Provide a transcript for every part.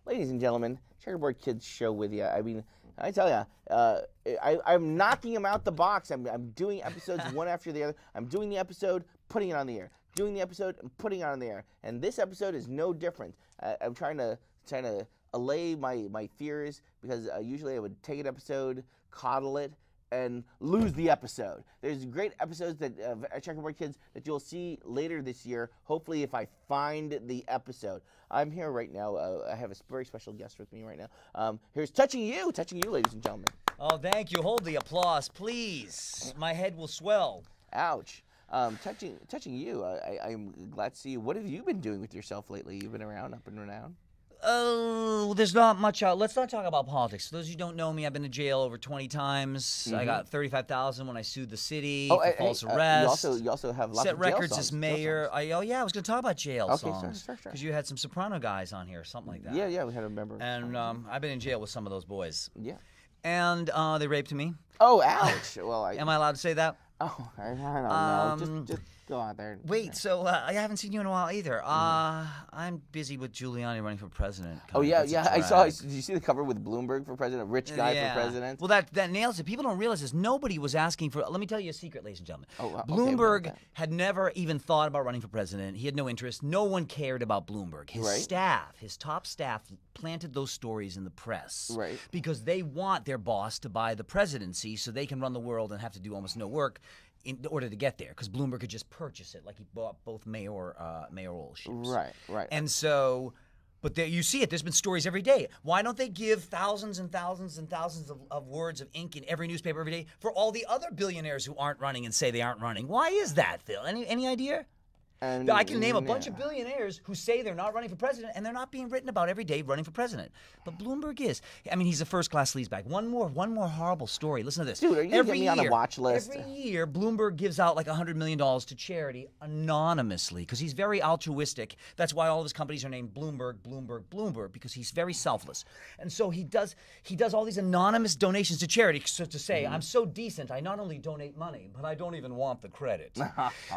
Ladies and gentlemen, Checkerboard Kids show with you. I mean, I tell you, I'm knocking them out the box. I'm doing episodes one after the other. I'm doing the episode, putting it on the air. Doing the episode and putting it on the air. And this episode is no different. I'm trying to allay my fears because usually I would take an episode, coddle it, and lose the episode. There's great episodes that Checkerboard Kids that you'll see later this year, hopefully if I find the episode. I'm here right now. I have a very special guest with me right now. Here's Touching You, ladies and gentlemen. Oh, thank you. Hold the applause, please. My head will swell. Ouch. Touching You, I'm glad to see you. What have you been doing with yourself lately? You've been around, up and around? Oh, there's not much out. Let's not talk about politics. For those of you who don't know me, I've been to jail over 20 times. I got $35,000 when I sued the city for false arrest. You also have lots set of jail records songs, as mayor. Oh yeah, I was going to talk about jail songs. Sorry. Because you had some soprano guys on here, or something like that. Yeah, we had a member. And I've been in jail with some of those boys. Yeah. And they raped me. Oh, ouch. Well, am I allowed to say that? Oh, I don't know. Just go out there. Wait, so I haven't seen you in a while either. I'm busy with Giuliani running for president. Oh, yeah. I saw. Did you see the cover with Bloomberg for president? Rich guy for president? Well, that nails it. People don't realize this. Nobody was asking for. Let me tell you a secret, ladies and gentlemen. Bloomberg had never even thought about running for president. He had no interest. No one cared about Bloomberg. His staff, his top staff, planted those stories in the press. Right. Because they want their boss to buy the presidency so they can run the world and have to do almost no work in order to get there, because Bloomberg could just purchase it, like he bought both mayoral ships. Right. And so, but there, you see it. There's been stories every day. Why don't they give thousands and thousands and thousands of words of ink in every newspaper every day for all the other billionaires who aren't running and say they aren't running? Why is that, Phil? Any idea? And I can name a bunch of billionaires who say they're not running for president, and they're not being written about every day running for president. But Bloomberg is. I mean, he's a first-class sleazebag. One more horrible story. Listen to this. Dude, are you going to get me on a watch list? Every year, Bloomberg gives out like $100 million to charity anonymously because he's very altruistic. That's why all of his companies are named Bloomberg, because he's very selfless. And so he does all these anonymous donations to charity to say, I'm so decent, I not only donate money, but I don't even want the credit.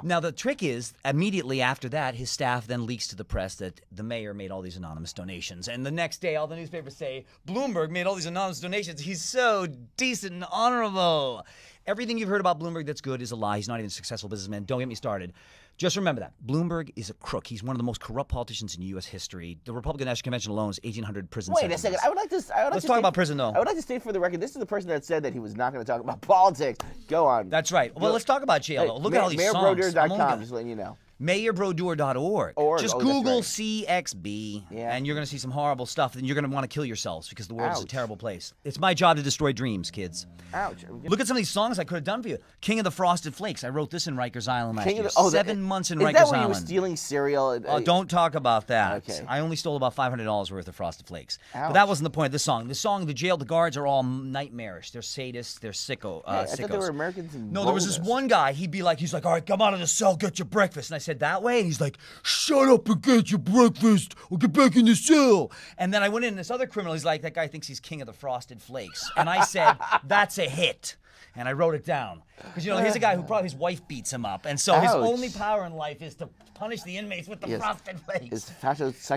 Now, the trick is, immediately after that, his staff then leaks to the press that the mayor made all these anonymous donations. And the next day, all the newspapers say, Bloomberg made all these anonymous donations. He's so decent and honorable. Everything you've heard about Bloomberg that's good is a lie. He's not even a successful businessman. Don't get me started. Just remember that. Bloomberg is a crook. He's one of the most corrupt politicians in U.S. history. The Republican National Convention alone is 1,800 prison sentences. Wait a second. Let's talk about prison, though. I would like to state for the record, this is the person that said that he was not going to talk about politics. Go on. That's right. Well, let's talk about jail. Look at all these songs. MayorBroder.com, just letting you know. MayorBroder.org. Just Google right. CXB, and you're going to see some horrible stuff, and you're going to want to kill yourselves because the world is a terrible place. It's my job to destroy dreams, kids. Ouch. Look at some of these songs I could have done for you. King of the Frosted Flakes. I wrote this in Rikers Island last year. 7 months in Rikers Island. Is that when you were stealing cereal? Oh, don't talk about that. Okay. I only stole about $500 worth of Frosted Flakes. Ouch. But that wasn't the point of this song. The guards are all nightmarish. They're sadists. They're sickos. I thought they were Americans. No, there was this one guy. He's like, all right, come out of the cell, get your breakfast. And I said, that way? And he's like, shut up and get your breakfast or get back in the cell. And then I went in, this other criminal, he's like, that guy thinks he's king of the Frosted Flakes. And I said, that's a hit. And I wrote it down. Because, here's a guy who probably his wife beats him up. And so his only power in life is to punish the inmates with the Frosted Flakes.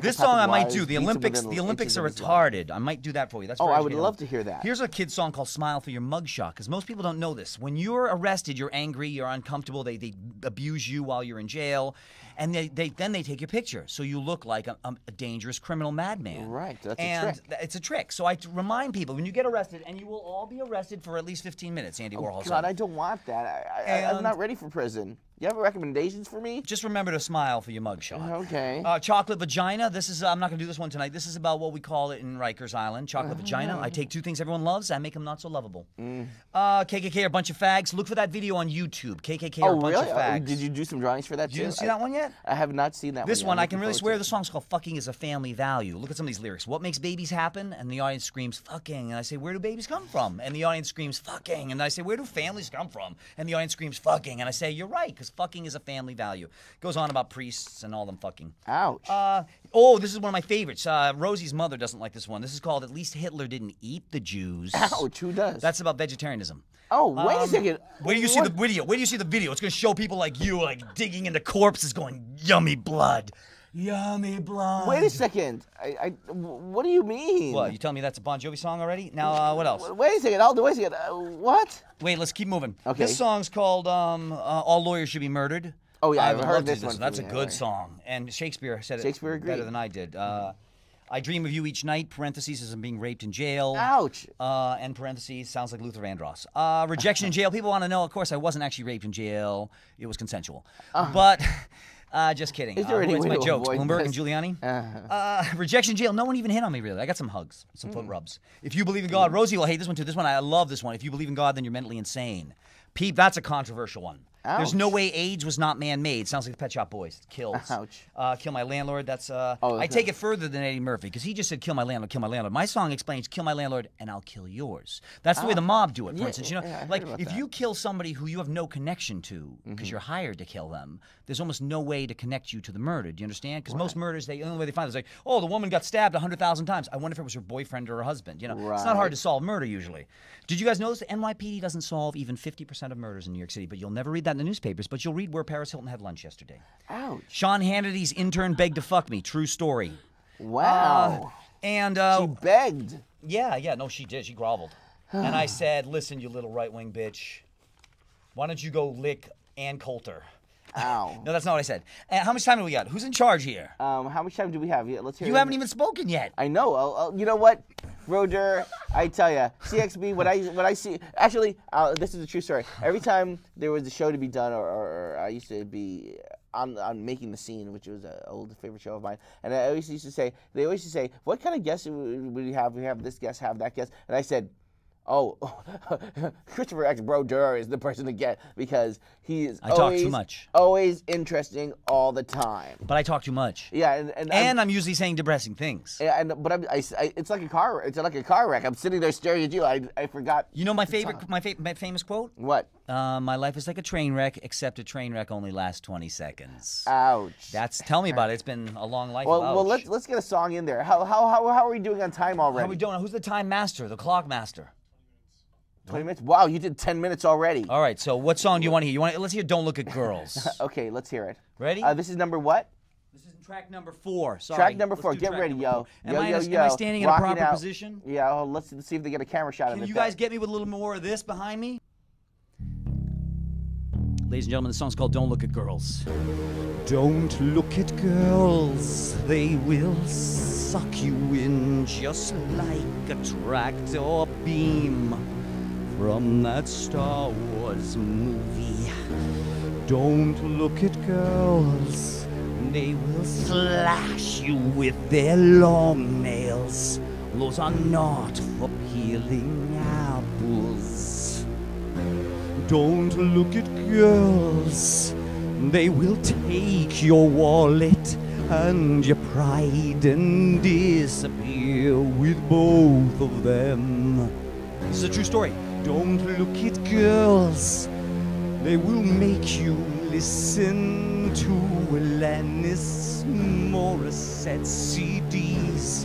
This song I might do. The Olympics are retarded. I might do that for you. That's I would love to hear that. Here's a kid's song called Smile for Your Mugshot, because most people don't know this. When you're arrested, you're angry, you're uncomfortable, they abuse you while you're in jail, and then they take your picture. So you look like a dangerous criminal madman. Right, that's a trick. It's a trick. So I remind people, when you get arrested, and you will all be arrested for at least 15 minutes, Andy Warhol said. God, I don't want that. I'm not ready for prison. You have recommendations for me? Just remember to smile for your mugshot. Okay. Chocolate vagina. This is I'm not going to do this one tonight. This is about what we call it in Rikers Island. Chocolate vagina. I take two things everyone loves. I make them not so lovable. KKK are a bunch of fags. Look for that video on YouTube. KKK are a bunch of fags. Did you do some drawings for that too? You didn't see that one yet? I have not seen that one yet. This one, I can really swear the song's called Fucking is a Family Value. Look at some of these lyrics. What makes babies happen? And the audience screams, fucking. And I say, where do babies come from? And the audience screams, fucking. And I say, where do families come from? And the audience screams, fucking. And I say, you're right, because fucking is a family value. Goes on about priests and all them fucking. Ouch. This is one of my favorites. Rosie's mother doesn't like this one. This is called At Least Hitler Didn't Eat the Jews. Ouch, who does? That's about vegetarianism. Oh, wait a second. Where do you see the video? Where do you see the video? It's going to show people like you, like digging into corpses going, yummy blood. Yummy blood. Wait a second. What do you mean? What? You tell me that's a Bon Jovi song already? Now, what else? Wait a second. Wait a second. What? Wait, let's keep moving. Okay. This song's called All Lawyers Should Be Murdered. Oh, yeah, I I've would heard love to this do one. That's a Yeah, good right. song. And Shakespeare said Shakespeare it better agreed. than I did. I dream of you each night, parentheses, as I'm being raped in jail. Ouch. And parentheses, sounds like Luther Vandross. Rejection in jail. People want to know, of course, I wasn't actually raped in jail. It was consensual. But, just kidding. Is there any It's way my to jokes. avoid Bloomberg this? and Giuliani. Rejection in jail. No one even hit on me, really. I got some hugs, some foot rubs. If you believe in God, Rosie will hate this one, too. This one, I love this one. If you believe in God, then you're mentally insane. Pete, that's a controversial one. There's no way AIDS was not man-made. Sounds like the Pet Shop Boys. Kills. Ouch. Kill My Landlord. That's I okay. take it further than Eddie Murphy because he just said kill my landlord, kill my landlord. My song explains kill my landlord and I'll kill yours. That's the way the mob do it. For instance, you know, yeah, I heard like about if that. you kill somebody who you have no connection to because you're hired to kill them, there's almost no way to connect you to the murder. Do you understand? Because most murders, the only way they find is like, oh, the woman got stabbed 100,000 times. I wonder if it was her boyfriend or her husband. You know, it's not hard to solve murder usually. Did you guys notice the NYPD doesn't solve even 50% of murders in New York City? But you'll never read that in the newspapers. But you'll read where Paris Hilton had lunch yesterday. Ouch. Sean Hannity's intern begged to fuck me. True story. Wow. And She begged. yeah, no, she did. She groveled. And I said, listen, you little right-wing bitch. Why don't you go lick Ann Coulter? Ow. No, that's not what I said. How much time do we got? Who's in charge here? How much time do we have? Yeah, let's hear. You haven't even spoken yet. I know. You know what, Roder? I tell you, CXB. What I see. Actually, this is a true story. Every time there was a show to be done, or I used to be on Making the Scene, which was an old favorite show of mine, and I always used to say, they always used to say, what kind of guests would we have? We have this guest, have that guest, and I said, oh, Christopher X. Brodeur is the person to get because he is talk too much. Always interesting all the time. But I talk too much. Yeah, and I'm usually saying depressing things. Yeah, but it's like a car. It's like a car wreck. I'm sitting there staring at you. I forgot. You know my famous quote? What? My life is like a train wreck, except a train wreck only lasts 20 seconds. Ouch. Tell me about it. It's been a long life. Well, let's get a song in there. How are we doing on time already? How are we doing? Who's the time master? The clock master. 20 minutes? Wow, you did 10 minutes already. All right, so what song do you want to hear? Let's hear Don't Look at Girls. Okay, let's hear it. Ready? This is number what? This is track number 4. Sorry. Track number Let's 4. do Get track ready, number yo. 4. Yo. Am I standing in a Rocking proper out. position? Yeah, well, let's see if they get a camera shot of it. Can you guys get me with a little more of this behind me? Ladies and gentlemen, the song's called Don't Look at Girls. Don't look at girls, they will suck you in just like a tractor beam from that Star Wars movie. Don't look at girls, they will slash you with their long nails. Those are not for peeling apples. Don't look at girls, they will take your wallet and your pride and disappear with both of them. This is a true story. Don't look at girls, they will make you listen to Alanis Morissette CDs,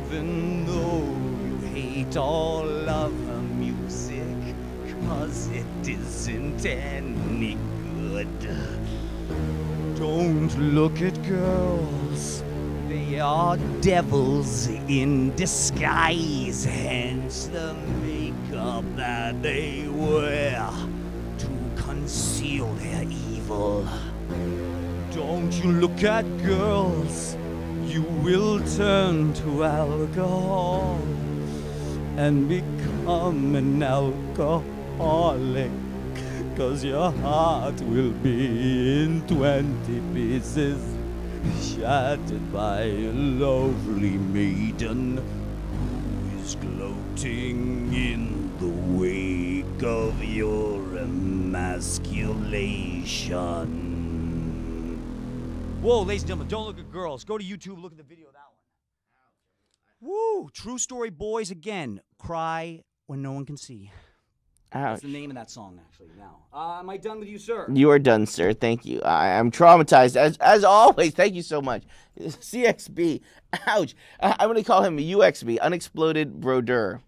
even though you hate all of her music, 'cause it isn't any good. Don't look at girls, they are devils in disguise, hence the makeup that they wear to conceal their evil. Don't you look at girls, you will turn to alcohol and become an alcoholic, 'cause your heart will be in 20 pieces, shattered by a lovely maiden who is gloating in the wake of your emasculation. Whoa, ladies and gentlemen, don't look at girls. Go to YouTube, look at the video of that one. Woo! True story, boys, again. Cry when no one can see. Ouch. That's the name of that song, actually, now. Am I done with you, sir? You are done, sir. Thank you. I'm traumatized, as always. Thank you so much. CXB. Ouch. I'm going to call him UXB, Unexploded Brodeur.